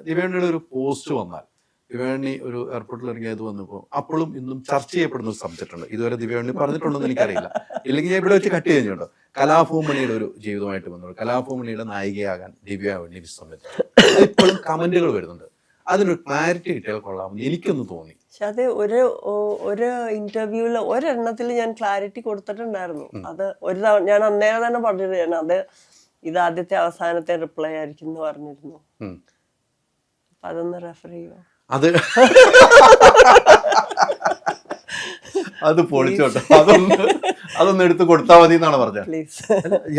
ദിവ്യാണിയുടെ ഒരു പോസ്റ്റ് വന്നാൽ, ദിവ്യാണി ഒരു എയർപോർട്ടിൽ ഇറങ്ങിയത് വന്നപ്പോൾ അപ്പോഴും ഇന്നും ചർച്ച ചെയ്യപ്പെടുന്ന ഒരു സബ്ജക്റ്റ് ഉണ്ട്. ഇതുവരെ ദിവ്യാണി പറഞ്ഞിട്ടുണ്ടെന്ന് എനിക്കറിയില്ല, ഇല്ലെങ്കിൽ ഞാൻ ഇവിടെ വെച്ച് കട്ട് ചെയ്യുന്നുണ്ടോ. കലാഭവമണിയുടെ ഒരു ജീവിതമായിട്ട് വന്നു. കലാഭവമണിയുടെ നായികയാകാൻ ദിവ്യാണി വിസമ്മതിച്ചു. ഇപ്പോഴും കമന്റുകൾ വരുന്നുണ്ട്. അതിനൊരു ക്ലാരിറ്റി കിട്ടിയാൽ കൊള്ളാമെന്ന് എനിക്കൊന്ന് തോന്നി. പക്ഷെ അത് ഒരു ഇന്റർവ്യൂവില് ഒരെണ്ണത്തിൽ ഞാൻ ക്ലാരിറ്റി കൊടുത്തിട്ടുണ്ടായിരുന്നു. അത് ഒരു തവണ ഞാൻ അന്നേരം തന്നെ പറഞ്ഞിരുന്നു, അത് ഇത് ആദ്യത്തെ അവസാനത്തെ റിപ്ലൈ ആയിരിക്കും എന്ന് പറഞ്ഞിരുന്നു. അതൊന്ന് റെഫർ ചെയ്യുമോ? അത് പൊളിച്ചോട്ടെ, അതൊന്ന് എടുത്ത് കൊടുത്താൽ മതി എന്നാണ് പറഞ്ഞത്. പ്ലീസ്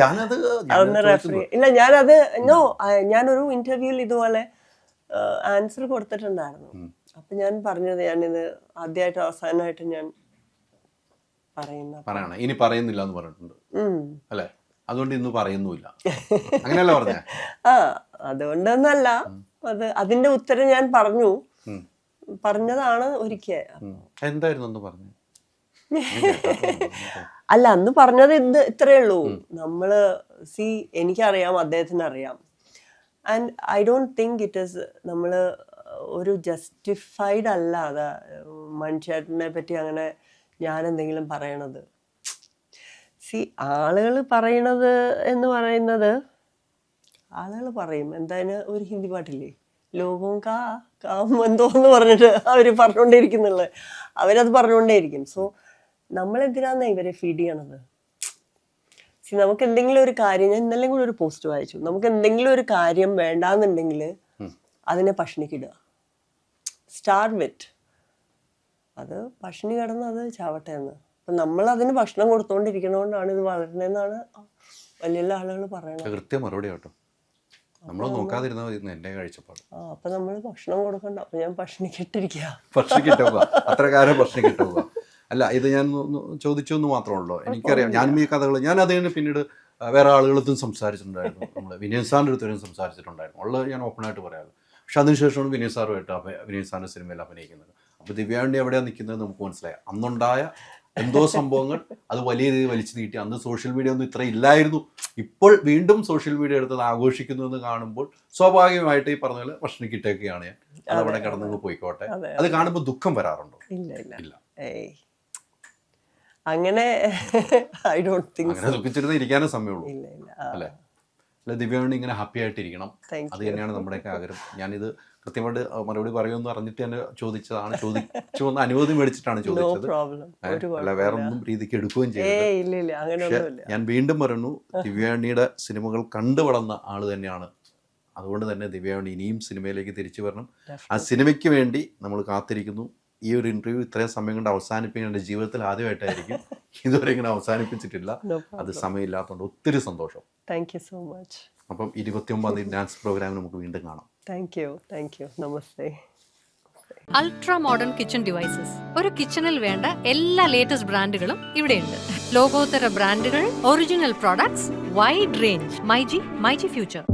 ഞാനത് അതൊന്ന് റെഫർ ചെയ്യാം. ഇല്ല, ഞാനൊരു ഇന്റർവ്യൂവിൽ ഇതുപോലെ ആൻസർ കൊടുത്തിട്ടുണ്ടായിരുന്നു. അപ്പൊ ഞാൻ പറഞ്ഞത്, ഞാനിത് ആദ്യമായിട്ട് അവസാനമായിട്ട് ഞാൻ പറയണം, ഇനി പറയുന്നില്ല എന്ന് പറഞ്ഞിട്ടുണ്ട് അല്ലെ? അതുകൊണ്ട് ഇന്ന് പറയുന്നുമില്ല, അങ്ങനെയല്ല പറഞ്ഞ? അതുകൊണ്ടൊന്നല്ല, അതിന്റെ ഉത്തരം ഞാൻ പറഞ്ഞതാണ് ഒരിക്കൽ. എന്തായിരുന്നു അന്ന് പറഞ്ഞത്? അല്ല, അന്ന് പറഞ്ഞത് ഇത്രയേ ഉള്ളൂ. നമ്മള് എനിക്കറിയാം, അദ്ദേഹത്തിന് അറിയാം. And I don't think it is, നമ്മള് ഒരു ജസ്റ്റിഫൈഡ് അല്ല അത് മനുഷ്യനെ പറ്റി അങ്ങനെ ഞാൻ എന്തെങ്കിലും പറയണത്. ആളുകൾ പറയണത് എന്ന് പറയുന്നത്, ആളുകൾ പറയും. എന്തായാലും ഒരു ഹിന്ദി പാട്ടില്ലേ, ലോകവും കാം എന്തോന്ന് പറഞ്ഞിട്ട് അവര് പറഞ്ഞുകൊണ്ടേയിരിക്കുന്നുള്ളത്, അവരത് പറഞ്ഞുകൊണ്ടേയിരിക്കും. സോ നമ്മളെന്തിനാന്ന് ഇവരെ ഫീഡ് ചെയ്യണത്? നമുക്ക് എന്തെങ്കിലും ഒരു കാര്യം, ഞാൻ ഇന്നലെ കൂടെ ഒരു പോസ്റ്റ് വായിച്ചു, നമുക്ക് എന്തെങ്കിലും ഒരു കാര്യം വേണ്ടാന്നുണ്ടെങ്കിൽ അതിനെ പട്ടിണിക്കിടുക, സ്റ്റാർവ് ഇറ്റ്. അത് പട്ടിണി കിടന്ന് അത് ചാവട്ടെ എന്ന്. അപ്പം നമ്മൾ അതിന് ഭക്ഷണം കൊടുത്തോണ്ടിരിക്കണോണ്ടാണ് ഇത് വളരണേന്നാണ് വലിയ ആളുകൾ പറയണത്. കൃത്യം മറുപടി കേട്ടോ, നമ്മൾ നോക്കാതിരുന്ന എന്റെ കാഴ്ചപ്പാട്. അപ്പൊ നമ്മൾ ഭക്ഷണം കൊടുക്കണ്ട, അപ്പൊ ഞാൻ പട്ടിണിക്കിട്ടിരിക്കുക, അത്ര കാലം പട്ടിണിക്കിട്ടുക. അല്ല, ഇത് ഞാൻ ചോദിച്ചു എന്ന് മാത്രമല്ലോ. എനിക്കറിയാം, ഞാനും ഈ കഥകൾ ഞാൻ അത് കഴിഞ്ഞ് പിന്നീട് വേറെ ആളുകളടുത്തും സംസാരിച്ചിട്ടുണ്ടായിരുന്നു. നമ്മൾ വിനയ് സാറിൻ്റെ അടുത്തും സംസാരിച്ചിട്ടുണ്ടായിരുന്നു. ഉള്ളത് ഞാൻ ഓപ്പണായിട്ട് പറയാമല്ലോ. പക്ഷെ അതിനുശേഷമാണ് വിനയ് സാറുമായിട്ട് വിനയ് സാറിൻ്റെ സിനിമയിൽ അഭിനയിക്കുന്നത്. അപ്പോൾ ദിവ്യാണി എവിടെയാണ് നിൽക്കുന്നത് നമുക്ക് മനസ്സിലായി. അന്നുണ്ടായ എന്തോ സംഭവങ്ങൾ അത് വലിയ രീതിയിൽ വലിച്ചു നീട്ടി. അന്ന് സോഷ്യൽ മീഡിയ ഒന്നും ഇത്ര ഇല്ലായിരുന്നു. ഇപ്പോൾ വീണ്ടും സോഷ്യൽ മീഡിയ എടുത്തത് ആഘോഷിക്കുന്നു എന്ന് കാണുമ്പോൾ സ്വാഭാവികമായിട്ട് ഈ പറഞ്ഞ പോലെ ഭക്ഷണിക്കിട്ടൊക്കെയാണ് ഞാൻ, അതവിടെ കിടന്നു പോയിക്കോട്ടെ. അത് കാണുമ്പോൾ ദുഃഖം വരാറുണ്ടോ? ഇല്ല. അങ്ങനെ ഐ ഡോണ്ട് തിങ്ക് അങ്ങനെ ദുഃഖിച്ചിരുന്ന് ഇരിക്കാനേ സമയമുള്ളൂ അല്ലേ? അല്ല, ദിവ്യാണി ഇങ്ങനെ ഹാപ്പി ആയിട്ടിരിക്കണം, അത് തന്നെയാണ് നമ്മുടെയൊക്കെ ആഗ്രഹം. ഞാനിത് കൃത്യമായിട്ട് മറുപടി പറയുമെന്ന് അറിഞ്ഞിട്ട് തന്നെ ചോദിച്ചതാണ്. ചോദിച്ചു വന്ന് അനുമതി മേടിച്ചിട്ടാണ് ചോദിച്ചത്, അല്ല വേറെ ഒന്നും രീതിക്ക് എടുക്കുകയും ചെയ്തത്. ഞാൻ വീണ്ടും പറഞ്ഞു, ദിവ്യാണിയുടെ സിനിമകൾ കണ്ടു വളർന്ന ആള് തന്നെയാണ്. അതുകൊണ്ട് തന്നെ ദിവ്യാണി ഇനിയും സിനിമയിലേക്ക് തിരിച്ചു വരണം. ആ സിനിമയ്ക്ക് വേണ്ടി നമ്മൾ കാത്തിരിക്കുന്നു. ഈ ഒരു ഇന്റർവ്യൂ ഇത്രയും സമയം കൊണ്ട് അവസാനിപ്പിക്കാൻ എൻ്റെ ജീവിതത്തിൽ ആദ്യമായിട്ടായിരിക്കും. ഇതുവരെ ഇങ്ങനെ അവസാനിപ്പിച്ചിട്ടില്ല. അത് സമയമില്ലാത്തതുകൊണ്ട് ഒത്തിരി സന്തോഷം. Thank you so much. അപ്പം 29 ഡാൻസ് പ്രോഗ്രാമിൽ നമുക്ക് വീണ്ടും കാണാം. Thank you. Namaste. Ultra modern kitchen devices. ഒരു കിച്ചണിൽ വേണ്ട എല്ലാ ലേറ്റസ്റ്റ് ബ്രാൻഡുകളും ഇവിടെയുണ്ട്. ലോകോത്തര ബ്രാൻഡുകൾ, original products, wide range. MyG future.